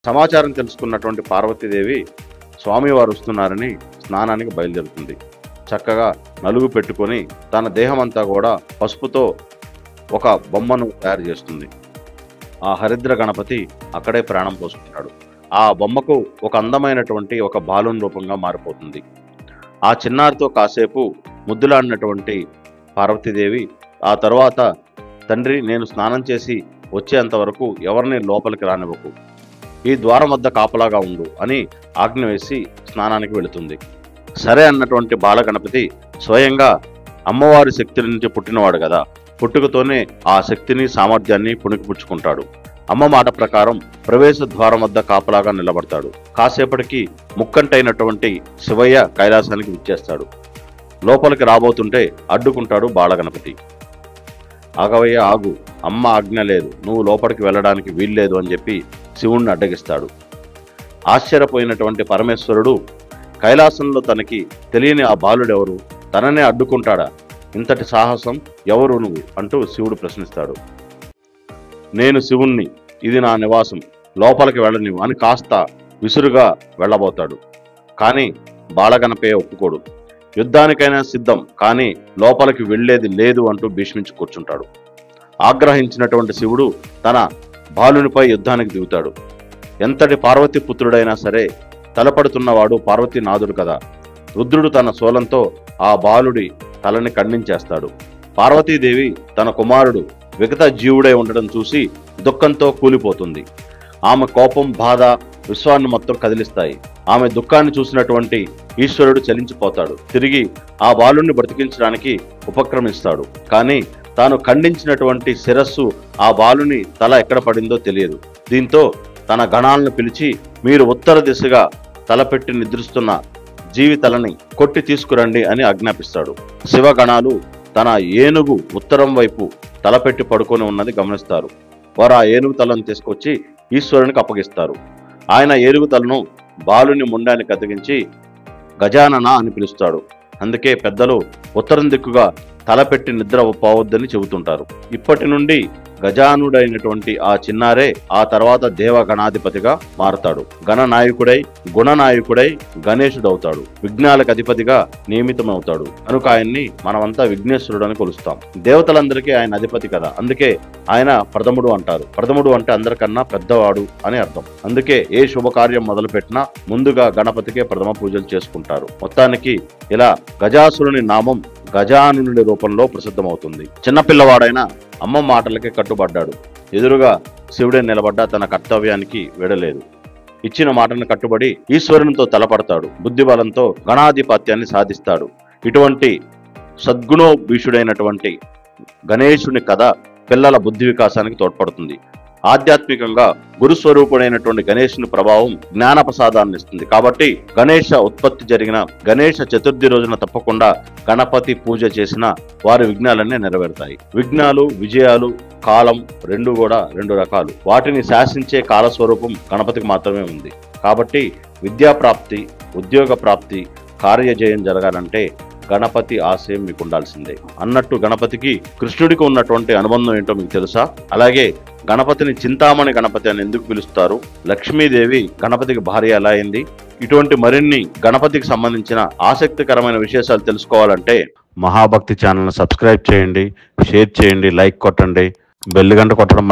సమాచారం తెలుసుకున్నటువంటి పార్వతీదేవి స్వామివారు వస్తున్నారని స్నానానికి బయలుదేరుతుంది. చక్కగా నలుగు పెట్టుకొని తన దేహమంతా కూడా పసుపుతో ఒక బొమ్మను తయారు చేస్తుంది. ఆ హరిద్ర గణపతి అక్కడే ప్రాణం పోసుకుంటాడు. ఆ బొమ్మకు ఒక అందమైనటువంటి ఒక బాలుని రూపంగా మారిపోతుంది. ఆ చిన్నారితో కాసేపు ముద్దులాడినటువంటి పార్వతీదేవి ఆ తర్వాత, తండ్రి నేను స్నానం చేసి వచ్చేంత వరకు ఎవరిని లోపలికి రానివ్వకు, ఈ ద్వారం వద్ద కాపలాగా ఉండు అని ఆజ్ఞ వేసి స్నానానికి వెళుతుంది. సరే అన్నటువంటి బాలగణపతి స్వయంగా అమ్మవారి శక్తి నుంచి పుట్టినవాడు కదా, పుట్టుకతోనే ఆ శక్తిని సామర్థ్యాన్ని పుణికిపుచ్చుకుంటాడు. అమ్మ మాట ప్రకారం ప్రవేశ ద్వారం వద్ద కాపలాగా నిలబడతాడు. కాసేపటికి ముక్కంటైనటువంటి శివయ్య కైలాసానికి విచ్చేస్తాడు. లోపలికి రాబోతుంటే అడ్డుకుంటాడు బాలగణపతి. ఆగవయ్య ఆగు, అమ్మ ఆజ్ఞ లేదు, నువ్వు లోపలికి వెళ్ళడానికి వీల్లేదు అని చెప్పి శివుణ్ణి అడ్డగిస్తాడు. ఆశ్చర్యపోయినటువంటి పరమేశ్వరుడు కైలాసంలో తనకి తెలియని ఆ బాలుడెవరు, తననే అడ్డుకుంటాడా, ఇంతటి సాహసం ఎవరు నువ్వు అంటూ శివుడు ప్రశ్నిస్తాడు. నేను శివుణ్ణి, ఇది నా నివాసం, లోపలికి వెళ్ళనివ్వు అని కాస్త విసురుగా వెళ్ళబోతాడు. కానీ బాలగణపయ్య ఒప్పుకోడు. యుద్ధానికైనా సిద్ధం, కానీ లోపలికి వెళ్లేది లేదు అంటూ భీష్మించి కూర్చుంటాడు. ఆగ్రహించినటువంటి శివుడు తన బాలునిపై యుద్ధానికి దిగుతాడు. ఎంతటి పార్వతీ పుత్రుడైనా సరే తలపడుతున్నవాడు పార్వతీనాథుడు కదా. రుద్రుడు తన శూలంతో ఆ బాలుడి తలని ఖండించేస్తాడు. పార్వతీదేవి తన కుమారుడు విగత జీవుడై ఉండడం చూసి దుఃఖంతో కూలిపోతుంది. ఆమె కోపం, బాధ విశ్వాన్ని మొత్తం కదిలిస్తాయి. ఆమె దుఃఖాన్ని చూసినటువంటి ఈశ్వరుడు చలించిపోతాడు. తిరిగి ఆ బాలుణ్ణి బ్రతికించడానికి ఉపక్రమిస్తాడు. కానీ తాను ఖండించినటువంటి శిరస్సు ఆ బాలుని తల ఎక్కడ పడిందో తెలియదు. దీంతో తన గణాలను పిలిచి, మీరు ఉత్తర దిశగా తలపెట్టి నిద్రిస్తున్న జీవితలని కొట్టి తీసుకురండి అని ఆజ్ఞాపిస్తాడు. శివగణాలు తన ఏనుగు ఉత్తరం వైపు తలపెట్టి పడుకొని ఉన్నది గమనిస్తారు. వారు ఆ ఏనుగు తలను తీసుకొచ్చి ఈశ్వరునికి అప్పగిస్తారు. ఆయన ఏనుగు తలను బాలుని ముండానికి అతికించి గజానన అని పిలుస్తాడు. అందుకే పెద్దలు ఉత్తరం దిక్కుగా తలపెట్టి నిద్ర పోవద్దని చెబుతుంటారు. ఇప్పటి నుండి గజానుడైనటువంటి ఆ చిన్నారే ఆ తర్వాత దేవగణాధిపతిగా మారతాడు. గణనాయకుడై గుణనాయకుడై గణేశుడవుతాడు. విఘ్నాలకు అధిపతిగా నియమితమవుతాడు. కనుక ఆయన్ని మనమంతా విఘ్నేశ్వరుడు అని కొలుస్తాం. దేవతలందరికీ ఆయన అధిపతి కదా, అందుకే ఆయన ప్రథముడు అంటారు. ప్రథముడు అంటే అందరికన్నా పెద్దవాడు అని అర్థం. అందుకే ఏ శుభకార్యం మొదలుపెట్టినా ముందుగా గణపతికే ప్రథమ పూజలు చేసుకుంటారు. మొత్తానికి ఇలా గజాసురుని నామం గజానుని రూపంలో ప్రసిద్ధమవుతుంది. చిన్నపిల్లవాడైన అమ్మ మాటలకి కట్టుబడ్డాడు. ఎదురుగా శివుడే నిలబడ్డా తన కర్తవ్యానికి వెడలేదు. ఇచ్చిన మాటను కట్టుబడి ఈశ్వరునితో తలపడతాడు. బుద్ధిబలంతో గణాధిపత్యాన్ని సాధిస్తాడు. ఇటువంటి సద్గుణోభీషుడైనటువంటి గణేశుని కథ పిల్లల బుద్ధి వికాసానికి తోడ్పడుతుంది. ఆధ్యాత్మికంగా గురుస్వరూపుడైనటువంటి గణేశుని ప్రభావం జ్ఞాన ప్రసాదాన్ని ఇస్తుంది. కాబట్టి గణేశ ఉత్పత్తి జరిగిన గణేశ చతుర్థి రోజున తప్పకుండా గణపతి పూజ చేసిన వారి విఘ్నాలన్నీ నెరవేరుతాయి. విఘ్నాలు, విజయాలు, కాలం రెండు రకాలు. వాటిని శాసించే కాలస్వరూపం గణపతికి మాత్రమే ఉంది. కాబట్టి విద్యాప్రాప్తి, ఉద్యోగ ప్రాప్తి, కార్యజయం జరగాలంటే గణపతి ఆశయం మీకు ఉండాల్సిందే. అన్నట్టు గణపతికి కృష్ణుడికి ఉన్నటువంటి అనుబంధం ఏంటో మీకు తెలుసా? అలాగే గణపతిని చింతామణి గణపతి అని ఎందుకు పిలుస్తారు? లక్ష్మీదేవి గణపతికి భార్య ఎలా అయింది? ఇటువంటి మరిన్ని గణపతికి సంబంధించిన ఆసక్తికరమైన విశేషాలు తెలుసుకోవాలంటే మహాభక్తి ఛానల్ని సబ్స్క్రైబ్ చేయండి, షేర్ చేయండి, లైక్ కొట్టండి, బెల్ గంట కొట్టడం